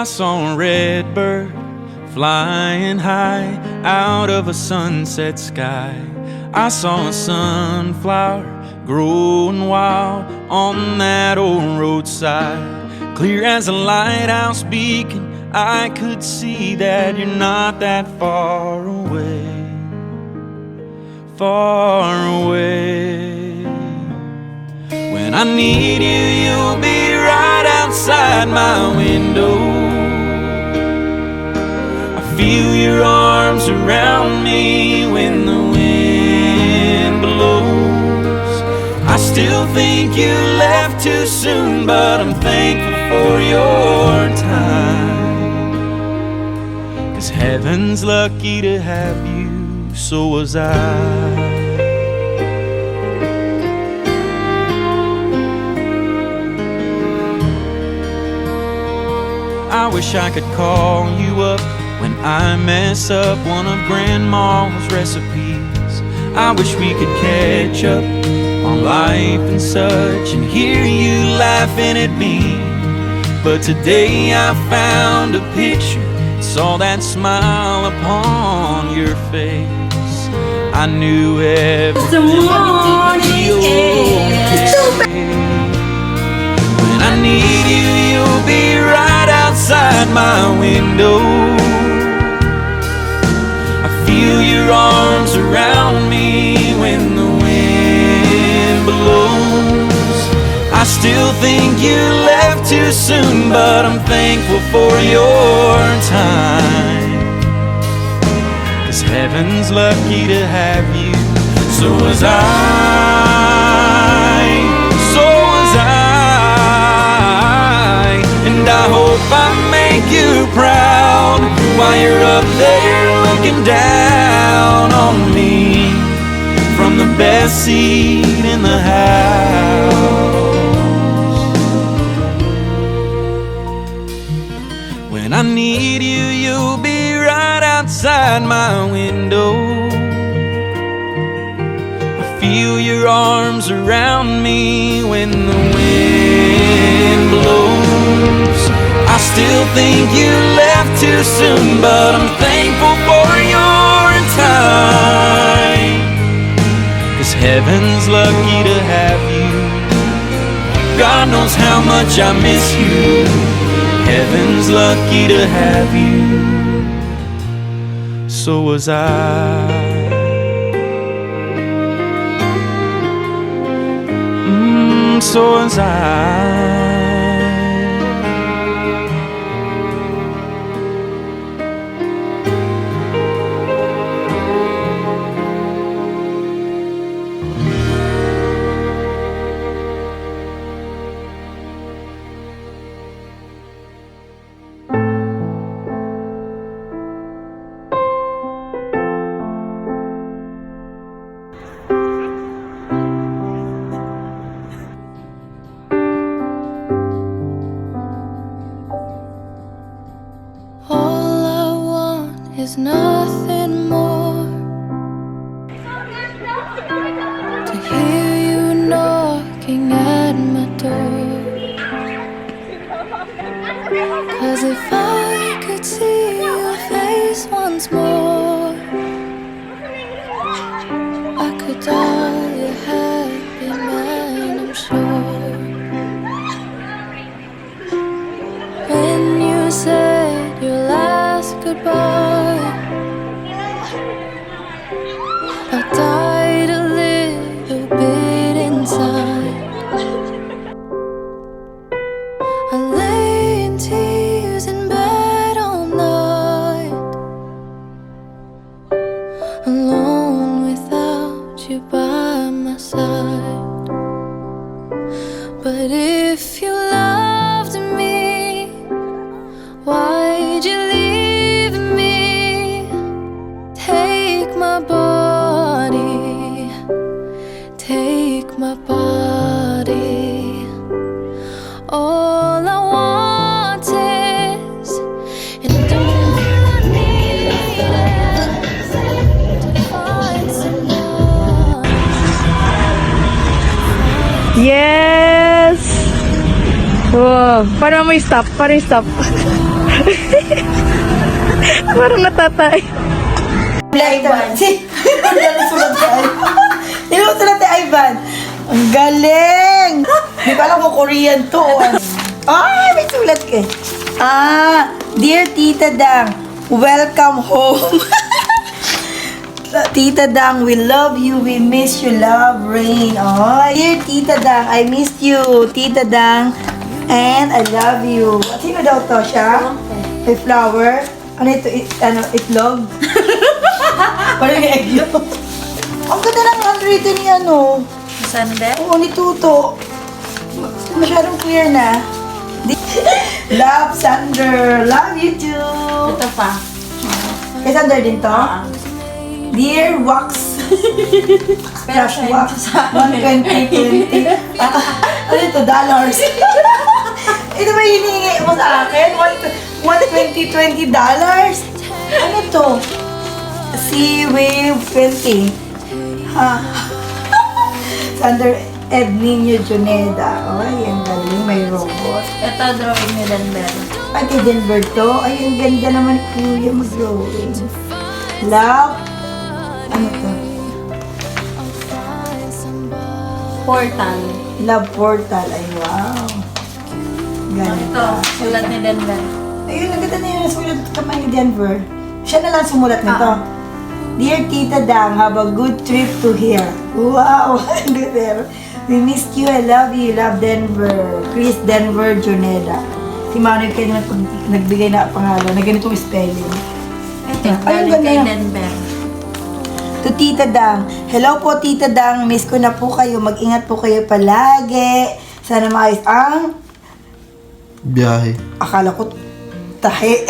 I saw a red bird flying high out of a sunset sky. I saw a sunflower growing wild on that old roadside. Clear as a lighthouse beacon, I could see that you're not that far away, far away. When I need you, you'll be right outside my window. I feel your arms around me when the wind blows. I still think you left too soon, but I'm thankful for your time. 'Cause heaven's lucky to have you, so was I. I wish I could call you up when I mess up one of Grandma's recipes. I wish we could catch up on life and such and hear you laughing at me. But today I found a picture, saw that smile upon your face. I knew everything would be okay. When I need you, you'll be right outside my window. I feel your arms around me when the wind blows. I still think you left too soon, but I'm thankful for your time. 'Cause heaven's lucky to have you, so was I, so was I. And I hope I make you proud while you're up there looking down on me from the best seat in the house. When I need you, you'll be right outside my window. I feel your arms around me when the wind blows. I still think you left too soon, but I'm thankful for your time. 'Cause heaven's lucky to have you. God knows how much I miss you. Heaven's lucky to have you, so was I. So was I. Is nothing more to hear you knocking at my door. 'Cause if I could see your face once more, I could dial you happy, man, I'm sure. When you said your last goodbye, I died a little bit inside. I lay in tears in bed all night, alone without you by my side. But if you loved me, why'd you leave me? Take my body, take my body. All I want is, and all I need is to find someone. Yes! Wow. Paano mo i-stop? Paano i-stop? Parang natatay. Ivan. Ano sulat kay Ivan? Ano sulat kay Ivan? Ang galing! Hindi ko alam kung Korean to. Ay, may sulat ka. Dear Tita Dang, welcome home. Tita Dang, we love you. We miss you. Love, Rain. Oh, dear Tita Dang, I missed you. Tita Dang, and I love you. Sino daw to siya? May flower. Ano ito? Itlog? Parang yung eggnog. Ang ganda ng handwritten ni ano. Sander? Oo, ni Tuto. Masyadong clear na. Love, Sander. Love you too. Ito pa. Kay Sander din to? Dear Wax. Crush Wax. 120. Ano ito? Dollars. Ito ba hinihingi mo sa akin? $120. Ano to? Sea Wave 20. Sander Ed Nino Juneda. Ay, ang galing. May robot. Ito, drawing ni Denver. Ay, kay Denver to. Ay, ang ganda naman kuya mag-drawing. Love. Ano to? Portal. Love Portal. Ay, wow. Ganda. Ito, sulat ni Denver. Ayun, ang ganda na yun. Nasulat kamay ni Denver. Siya na lang sumulat nito. Dear Tita Dang, have a good trip to here. Wow, good there. We missed you. I love you. Love Denver. Chris Denver Juneda. Si Manuel kayo na nagbigay na pangalan na ganitong spelling. Ito, Ay, ang galing kay ganda. Denver. To Tita Dang. Hello po Tita Dang. Miss ko na po kayo. Mag-ingat po kayo palagi. Sana maayos ang Biyahe. akala ko tahi.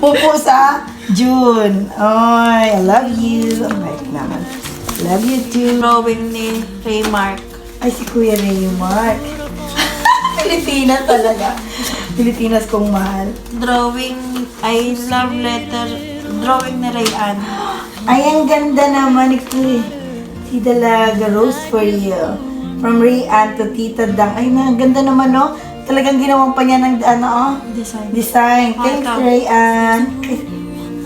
Pupo sa June. Ay, I love you. Ang bait naman. Love you too. Drawing ni Raymark. Ay, si Kuya Raymart. Pilipinas talaga. Pilipinas kong mahal. Drawing, I love letter. Drawing ni Rayan. Ay, ang ganda naman ito eh. Si Dalaga, Rose for you. From Rayan to Tita Dang. Ay, ang ganda naman, no? Talagang ginawan pa niya ng, Design. design. Thanks, Welcome. Rayan. Ay,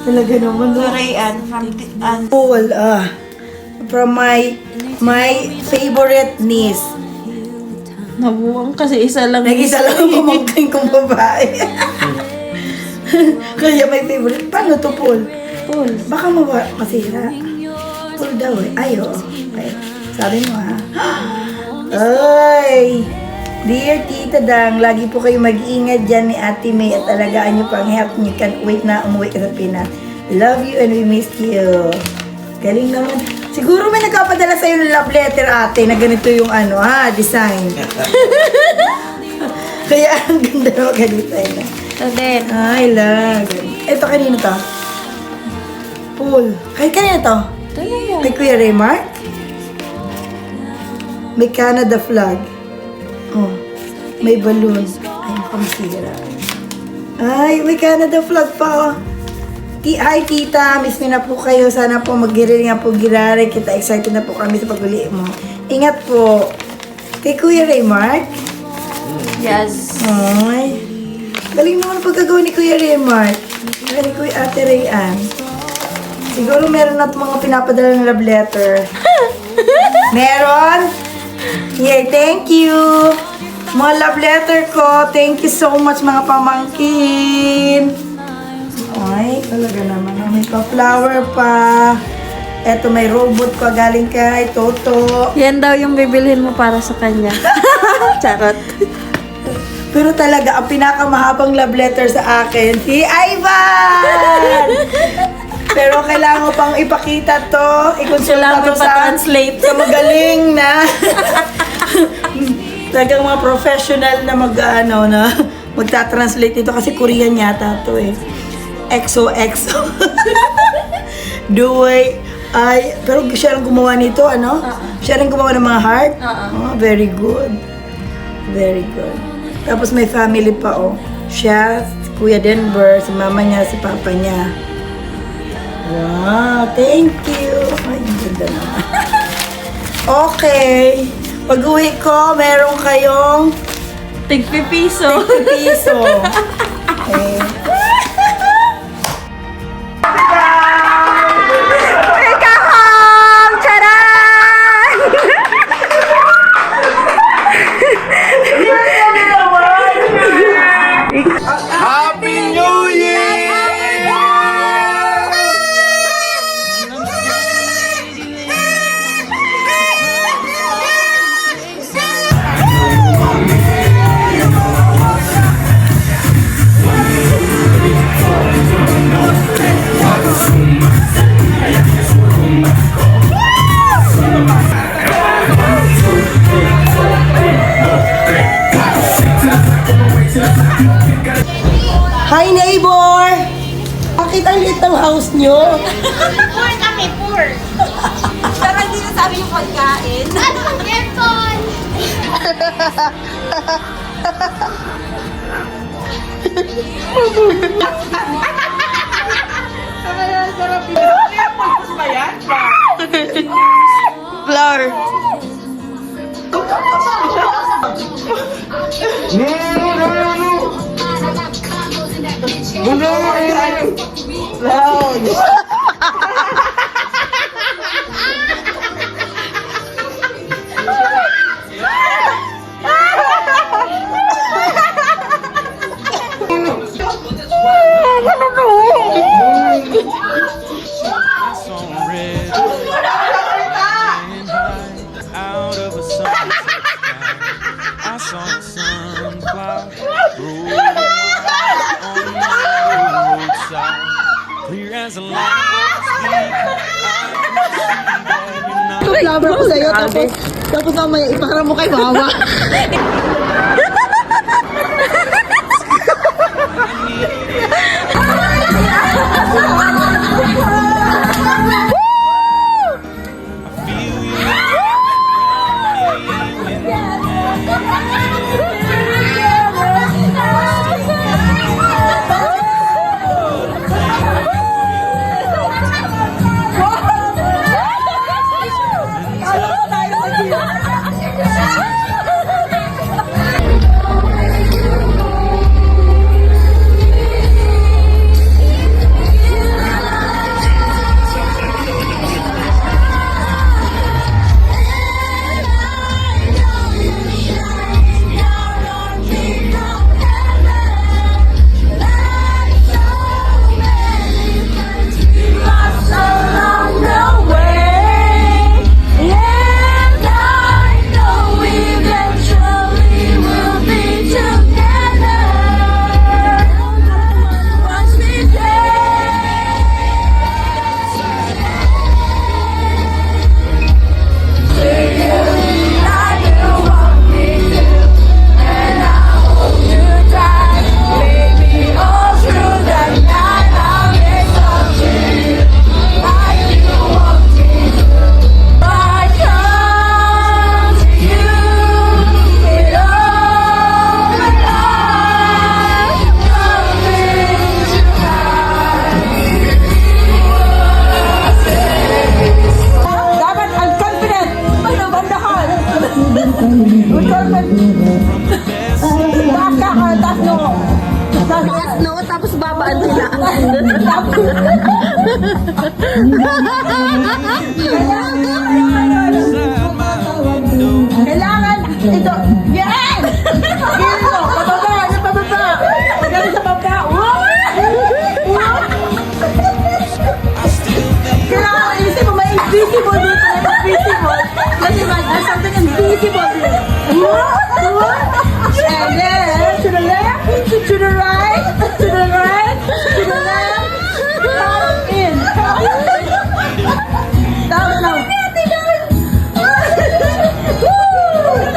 talaga naman, To no? Rayan, from Paul, from my favorite niece. Nabuang kasi isa lang. Nag-isa lang ang pamangkin kong babae. Kaya may favorite. Paano to, Paul? Paul. Baka masira. Paul daw eh. Ay, oo. Okay. Sabi mo, ha? Ay! Dear Tita Dang, lagi po kayo mag-ingat dyan ni Ate May at alagaan niyo po ang health niyo. Can't wait na umuwi ka sa Pinas. Love you and we miss you. Galing naman. Siguro may nagpapadala sa'yo ng love letter, ate, na ganito yung design. Kaya ang ganda na mag-design na. Ito din. Ay, love. Ito, kanino to? Paul. Kanino to? Ito na yun. Kay Kuya Raymart? May Canada flag. Oh, may balloon. Ay, pamasira. Ay, may Canada flag pa, oh. Hi, tita. Miss me na po kayo. Sana po mag-giril nga po girare. Kita excited na po kami sa pag-uli mo. Ingat po. Kay Kuya Raymart? Yes. Ay. Galing naman ang pagkagawa ni Kuya Raymart. Galing Kuya Ate Rayan. Siguro meron na itong mga pinapadala ng love letter. Meron? Yeah, thank you. Mga love letter ko. Thank you so much mga pamangkin. Ay, talaga naman. May pa-flower pa. Eto, may robot pa galing kay Toto. Yan daw yung bibilhin mo para sa kanya. Charot. Pero talaga, ang pinakamahabang love letter sa akin, si Ivan! Pero kailangan ko pang ipakita to. Ikonsulta Kailangan to pa translate. sa magaling na. Talagang mga professional na magta-translate nito kasi Korean yata to eh. XOXO. Duway. Ay, pero siya lang gumawa nito, ano? Siya lang gumawa ng mga heart. Oh, very good. Very good. Tapos may family pa, oh. Siya, si Kuya Denver, si mama niya, si papa niya. Wow, thank you. Ay, ang ganda naman. Okay. Pag-uwi ko, meron kayong Tig-pipiso. piso. Okay. Bakit ang lit ng house nyo? Poor kami, poor. Pero hindi na sabi yung pagkain. Ano ang aircon? Flower. It's on red. Flying high out of a sunset sky. I saw the sun fly rolling on the roadside. Clear as a light. Flower ko sa'yo, tapos mamaya ipaharap mo kay Wawa. Tapos babaan sila. Kailangan ito. Yan! Kilo! Pababa! Ano pababa? Magaling sa baba! Kailangan isip mo, may invisible dito. May invisible. Kasi there's something invisible dito. And then, to the left, to the right, to the right, to the left. Come in. Down now.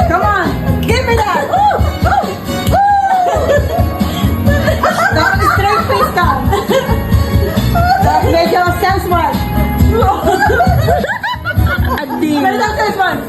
Come on, give me that. Dapat straight face ka. Dapat medyo sense one. Adi. Medyo sense one.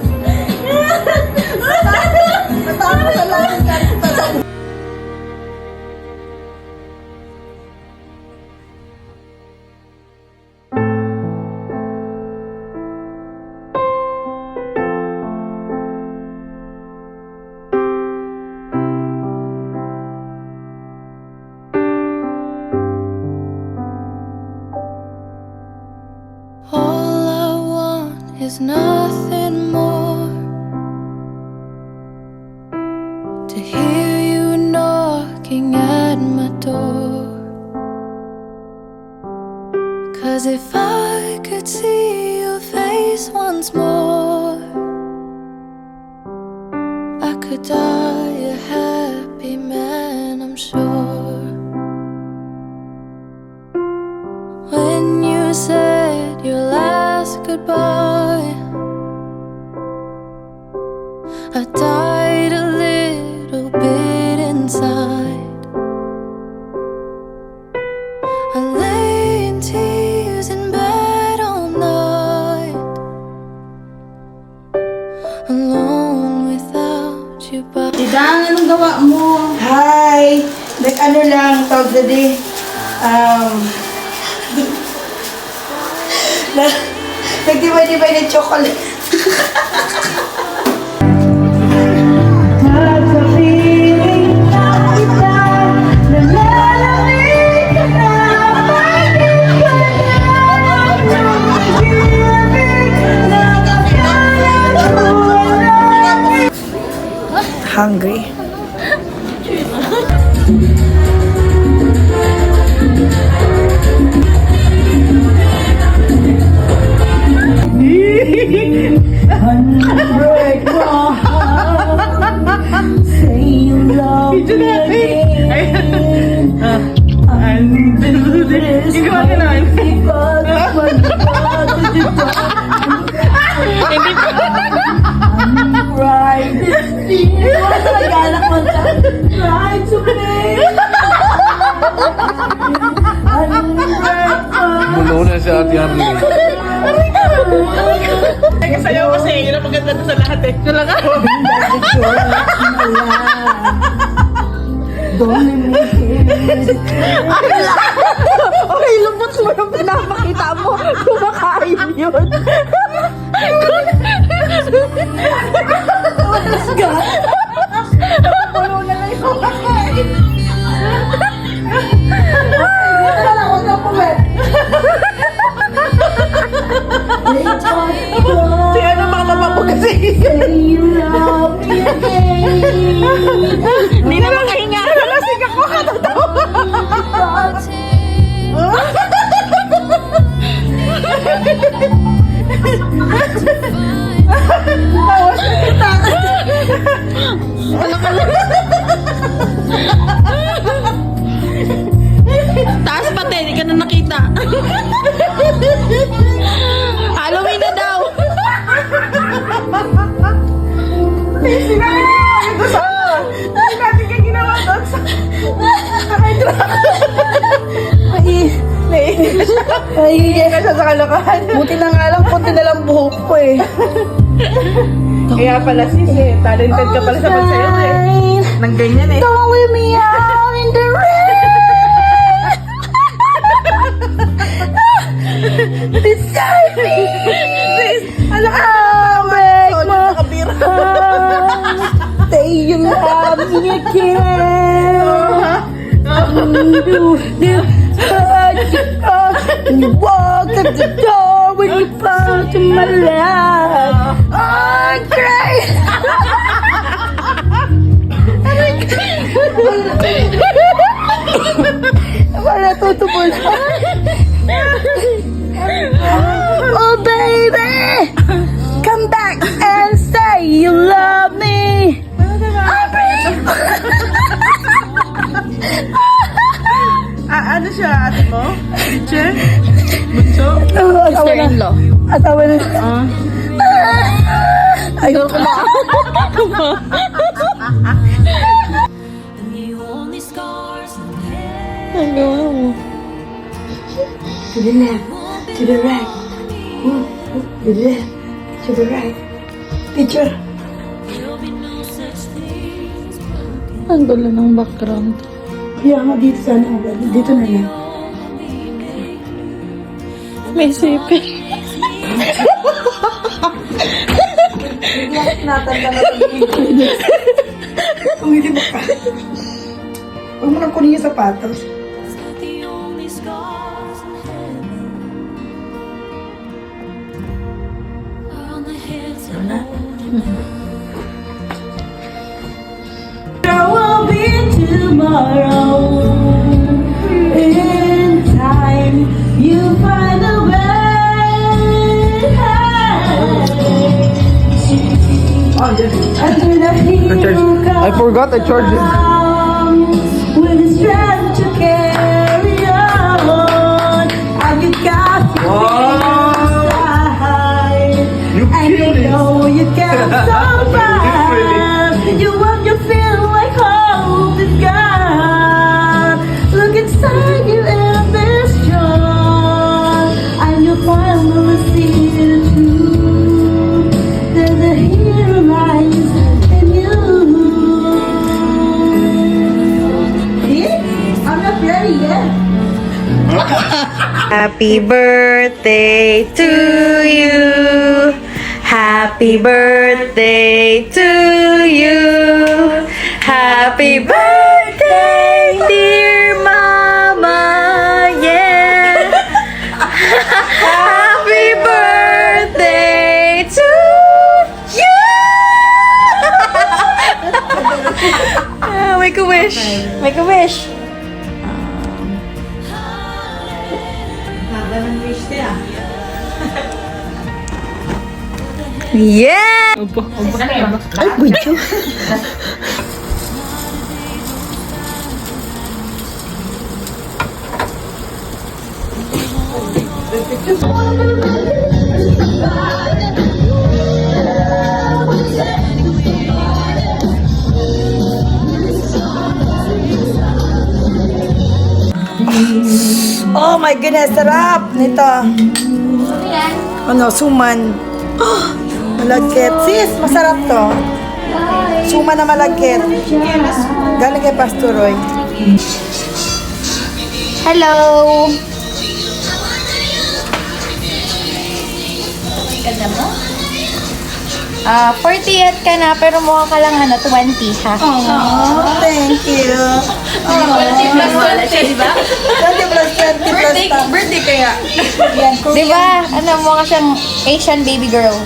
All I want is nothing more. To hear you knocking at my door. 'Cause if I could see your face once more, I could die a happy man, I'm sure. When you said your last goodbye, I died a little bit inside. I lay Nagdibay-dibay ng chocolate. Hungry. Mulo na si Ate Arlene. Sayaw kasi, yun ang maganda sa lahat eh. Talaga? Okay, lubot mo yung pinapakita mo. Kumakain yun. Puno na lang yung kumakain. Huwag na pumet. Si ano mga mama kasi. Hindi na lang kahinga. Nalasing ako katatawa. Taas pati, hindi ka na nakita. Halloween na daw. Sinabi niyo ito sa... Hindi natin ka ginawa doon sa... Naiingay ka siya sa kalokohan. Buti na nga lang, punti na lang buhok ko eh. Kaya pala sis eh. Talented ka pala sa pagsayaw eh. Nang ganyan eh. Don't leave me out in the rain. Beside me. Ala ka! Break my Nakabira. heart. Say you love me again. When you walk at the door, when you fall to my life, oh, great! Wala tutubol. Oh, baby, come back and say you love me. Ano siya ate mo? Che? Bunso? Sister-in-law. Asawa na. Ayun ko na. To the left, to the right, to the left, to the right. Picture. Ang gulo ng background. Kaya nga dito sana. Dito na lang. May sipin. Kung hindi mo ka. Huwag mo nang kunin yung sapatos. There will be tomorrow. In time, you find a way. I forgot I charged it. With the strength to carry on, and you got inside, and you know you can survive. You want you feel like hope is gone. Look inside you and this joy, and you finally see the truth. There's a hero lies in you. Happy birthday to you. Happy birthday to you. Happy birthday, dear Mama. Yeah. Happy birthday to you. Make a wish. Make a wish. Yeah! Ay, budyo. Oh my goodness, sarap nito. Ano, suman. Oh, malagkit. Sis, masarap to. Suman na malagkit. Galing kay Pastor Roy. Hello! Ganda mo? 40th ka na, pero mukha ka lang 20, ha? Oh, thank you. 20 plus 20, di ba? 20 plus 20 plus Birthday kaya. Yan, Di ba? Mukha siyang Asian baby girl.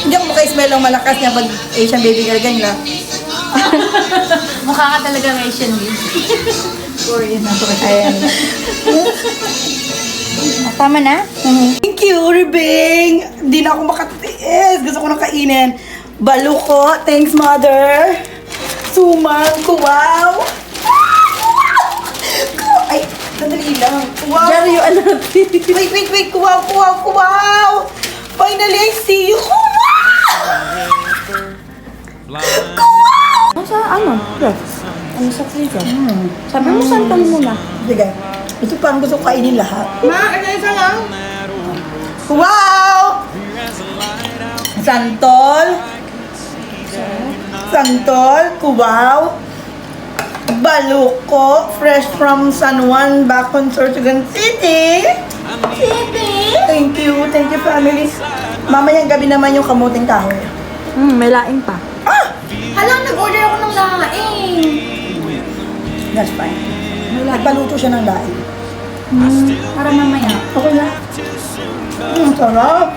Hindi ako maka-smell ng malakas niya pag Asian baby girl ganyan lang. Mukha ka talaga ng Asian baby. Korean ako ayan. Tama na? Thank you, Ribing! Hindi na ako makatiis. Gusto ko nang kainin. Baluko. Thanks, Mother. Sumang. Kuwaw. Ay, sandali lang. Kuwaw. Jerry, yung alam. Wait. Kuwaw. Finally, I see you. Kuwaw! Sa ano? Ano sa freezer? Sabi mo, santol muna. Sige. Ito pa ang gusto ko kainin lahat. Ma, isa lang. Wow! Santol, kuwaw, baluko, fresh from San Juan, Bacon, Sorsogon City. Thank you, family. Mamayang gabi naman yung kamuting kahoy. May laing pa. Hala, nag-order ako ng laing. That's fine. Nagpaluto siya ng daing. Para mamaya. Okay na. Sarap.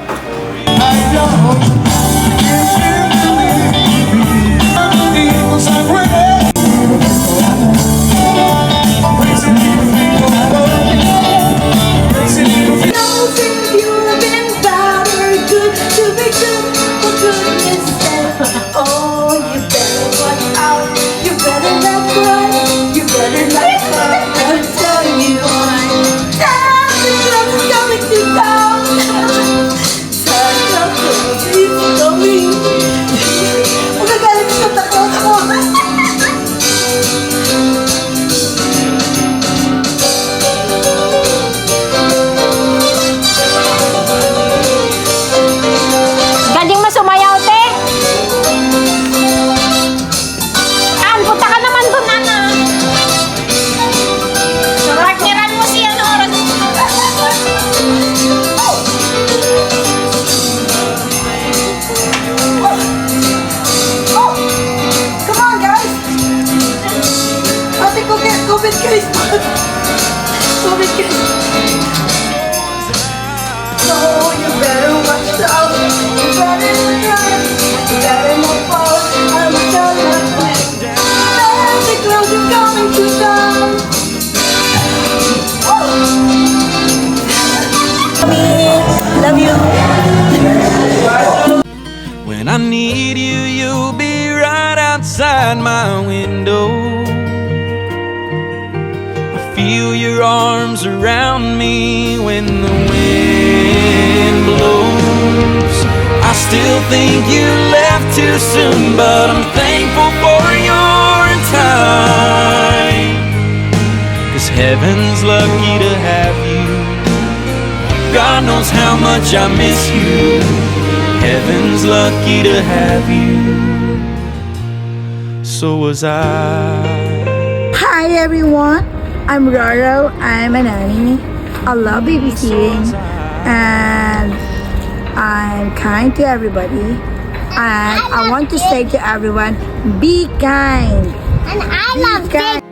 Galing mo sumayaw, te! Punta ka naman doon, Ana! Partneran mo siya na oras. Come on, guys! Ate ko, COVID case. COVID case. So, you better watch out. You better run. You better move forward. I'm telling you. Santa Claus is coming to town. Love you. When I need you, you'll be right outside my window. I feel your arms around me when the wind blows. I still think you left too soon, but I'm thankful for your time. 'Cause heaven's lucky to have you. God knows how much I miss you. Heaven's lucky to have you. So was I. Hi everyone, I'm Roro. I'm a nanny. I love babysitting, and I'm kind to everybody. And I want to say to everyone, be kind. And I Be love kind.